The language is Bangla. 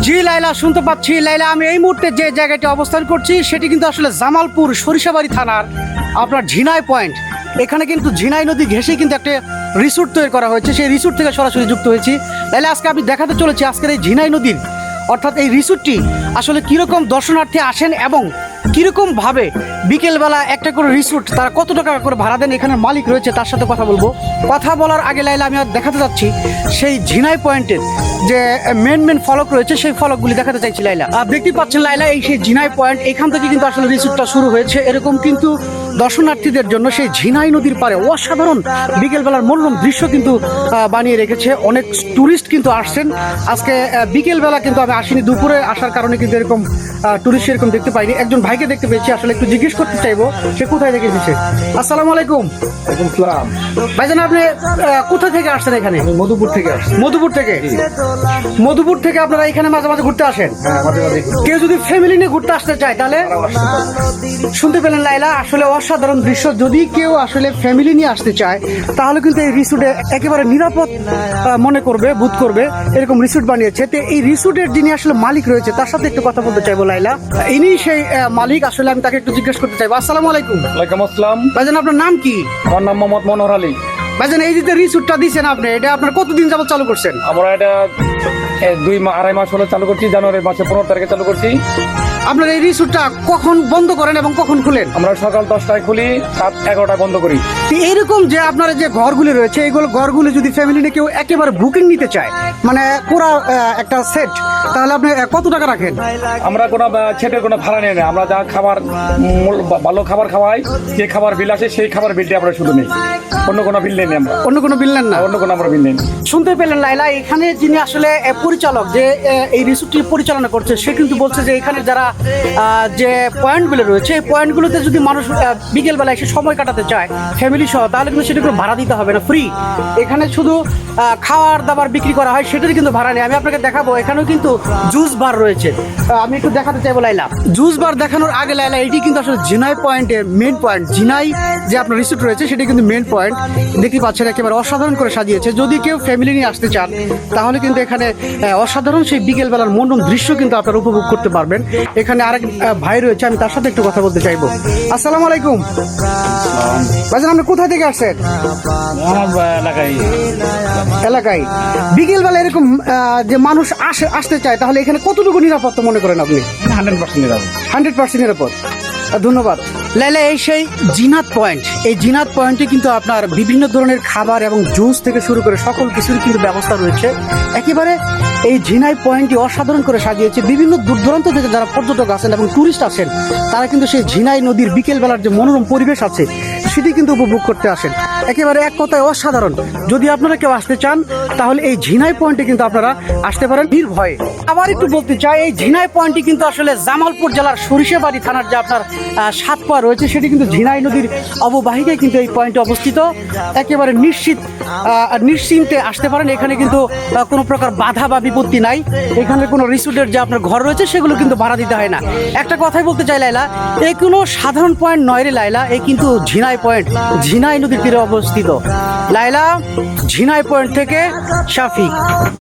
জি লাইলা, শুনতে পাচ্ছি। লাইলা, আমি এই মুহূর্তে যে জায়গাটি অবস্থান করছি সেটি কিন্তু আসলে জামালপুর সরিষাবাড়ি থানার আপনার ঝিনাই পয়েন্ট। এখানে কিন্তু ঝিনাই নদী ঘেঁষে কিন্তু একটা রিসোর্ট তৈরি করা হয়েছে, সেই রিসোর্ট থেকে সরাসরি যুক্ত হয়েছি। লাইলা, আজকে আমি দেখাতে চলেছি আজকের এই ঝিনাই নদীর অর্থাৎ এই রিসোর্টটি আসলে কীরকম দর্শনার্থী আসেন এবং কীরকমভাবে বিকেলবেলা একটা করে রিসোর্ট তারা কত টাকা করে ভাড়া দেন, এখানে মালিক রয়েছে তার সাথে কথা বলবো। কথা বলার আগে লাইলা, আমি আর দেখাতে যাচ্ছি সেই ঝিনাই পয়েন্টের যে মেন ফলক রয়েছে, সেই ফলকগুলি দেখাতে চাইছি লাইলা। আর দেখতে পাচ্ছেন লাইলা, এই সেই ঝিনাই পয়েন্ট, এখান থেকে কিন্তু আসলে রিসোর্টটা শুরু হয়েছে। এরকম কিন্তু দর্শনার্থীদের জন্য সেই ঝিনাই নদীর পাড়ে অসাধারণ বিকেলবেলার মনোরম দৃশ্য কিন্তু বানিয়ে রেখেছে। অনেক টুরিস্ট কিন্তু আসছেন আজকে বিকেলবেলা, কিন্তু আমি আসিনি, দুপুরে আসার কারণে কিন্তু এরকম টুরিস্ট এরকম দেখতে পাইনি। একজন ভাইকে দেখতে পেয়েছি, আসলে একটু জিজ্ঞেস করতে চাইবো সে কোথায় থেকে এসেছে। আসসালামু আলাইকুম। ভাইজান, আপনি কোথা থেকে আসছেন এখানে? মধুপুর থেকে আসছি। মধুপুর থেকে? মধুপুর থেকে আপনারা এখানে মাঝে মাঝে ঘুরতে আসেন? কেউ যদি ফ্যামিলি নিয়ে ঘুরতে আসতে চায় তাহলে? শুনতে পেলেন লাইলা, আসলে অসাধারণ দৃশ্য। যদি কেউ আসলে ফ্যামিলি নিয়ে আসতে চায় তাহলে কিন্তু এই রিসোর্টে একেবারে নিরাপদ মনে করবে, বোধ করবে, এরকম রিসোর্ট বানিয়েছে। তো এই রিসোর্টের যিনি আসলে মালিক রয়েছে তার সাথে একটু কথা বলতে চাইবো লাইলা। ইনি সেই মালিক, আসলে আমি তাকে একটু জিজ্ঞেস করতে চাইবো। আসসালামু আলাইকুম। ওয়ালাইকুম আসসালাম। ভাইজান, আপনার নাম কি? আমার নাম মোহাম্মদ মনোহর আলী। ভাইজান, এই যে রিসোর্টটা দিচ্ছেন আপনি, এটা আপনার কতদিন যাবত চালু করছেন? আমরা এটা 2-2.5 মাস হলো চালু করছি। জানুয়ারির মাসে 15 তারিখে চালু করছি। আপনার এই রিসোর্টটা কখন বন্ধ করেন এবং কখন খুলেন? আমরা সকাল 10টায় খুলি, রাত 11টায় বন্ধ করি। এইরকম যে আপনার যে ঘরগুলি রয়েছে, এইগুলো ঘরগুলি যদি ফ্যামিলি নিয়ে কেউ একেবারে বুকিং নিতে চায়, মানে পুরো একটা সেট, তাহলে আপনি কত টাকা রাখেন? আমরা কোনো ছেটের কোনো ভাড়া নেই না। আমরা যা খাবার ভালো খাবার খাওয়াই, যে খাবার বিল আসে সেই খাবার বিলটা আমরা শুধু নেই, অন্য কোনো বিল নেই। আমরা অন্য কোনো বিল নেন না? অন্য কোনো আমরা বিল নেই। শুনতে পেলেন লাইলা, এখানে যিনি আসলে পরিচালক, যে এই রিসোর্টটি পরিচালনা করছে, সে কিন্তু বলছে যে এখানে যারা যে পয়েন্টগুলো রয়েছে, এই পয়েন্টগুলোতে যদি মানুষ বিকেলবেলা এসে সময় কাটাতে চায় ফ্যামিলি সহ, তাহলে কিন্তু সেটা কোনো ভাড়া দিতে হবে না, ফ্রি। এখানে শুধু খাবার দাবার বিক্রি করা হয়, সেটারই কিন্তু ভাড়া নেই। আমি আপনাকে দেখাবো, এখানেও কিন্তু জুস বার রয়েছে, আমি একটু দেখাতে চাইবো লাইলা। জুস বার দেখানোর আগে লাইলা, এটি কিন্তু আসলে ঝিনাই পয়েন্টের মেন পয়েন্ট। ঝিনাই যে আপনার রিসোর্ট রয়েছে সেটি কিন্তু মেন পয়েন্ট। দেখতে পাচ্ছেন একেবারে অসাধারণ করে সাজিয়েছে। যদি কেউ ফ্যামিলি নিয়ে আসতে চান তাহলে কিন্তু এখানে অসাধারণ সেই বিকেলবেলার মনোরম দৃশ্য কিন্তু আপনারা উপভোগ করতে পারবেন। এখানে আরেক ভাই রয়েছে, আমি তার সাথে একটু কথা বলতে চাইবো। আসসালামু আলাইকুম। ভাইজান, আপনি কোথা থেকে আসছেন? এলাকায় বিকেলবেলা এরকম যে মানুষ আসতে চায়, তাহলে এখানে কতটুকু নিরাপত্তা মনে করেন আপনি? 100% নিরাপদ। 100% নিরাপদ। ধন্যবাদ লাইলা। এই সেই জিনাত পয়েন্ট, এই জিনাত পয়েন্টে কিন্তু আপনার বিভিন্ন ধরনের খাবার এবং জুস থেকে শুরু করে সকল কিছুর কিন্তু ব্যবস্থা রয়েছে। একেবারে এই ঝিনাই পয়েন্টটি অসাধারণ করে সাজিয়েছে। বিভিন্ন দূর দূরান্ত থেকে যারা পর্যটক আছেন এবং টুরিস্ট আছেন, তারা কিন্তু সেই ঝিনাই নদীর বিকেলবেলার যে মনোরম পরিবেশ আছে সেটি কিন্তু উপভোগ করতে আসেন। একেবারে এক কথায় অসাধারণ। যদি আপনারা কেউ আসতে চান তাহলে এই ঝিনাই পয়েন্টে কিন্তু আপনারা আসতে পারেন নির্ভয়ে। আবার একটু বলতে চাই, এই ঝিনাই পয়েন্টটি কিন্তু আসলে জামালপুর জেলার সরিষাবাড়ি থানার যে আপনার সাতপা রয়েছে, সেটি কিন্তু ঝিনাই নদীর অববাহিকায় কিন্তু এই পয়েন্টে অবস্থিত। একেবারে নিশ্চিন্তে আসতে পারেন। এখানে কিন্তু কোনো প্রকার বাধা বা বিপত্তি নাই। এখানে কোনো রিসোর্টের যে আপনার ঘর রয়েছে সেগুলো কিন্তু ভাড়া দিতে হয় না। একটা কথাই বলতে চাই লাইলা, এই কোনো সাধারণ পয়েন্ট নয় রে লাইলা, এই কিন্তু ঝিনাই পয়েন্ট, ঝিনাই নদীর তীরে অবস্থিত। লাইলা, ঝিনাই পয়েন্ট থেকে শাফিক।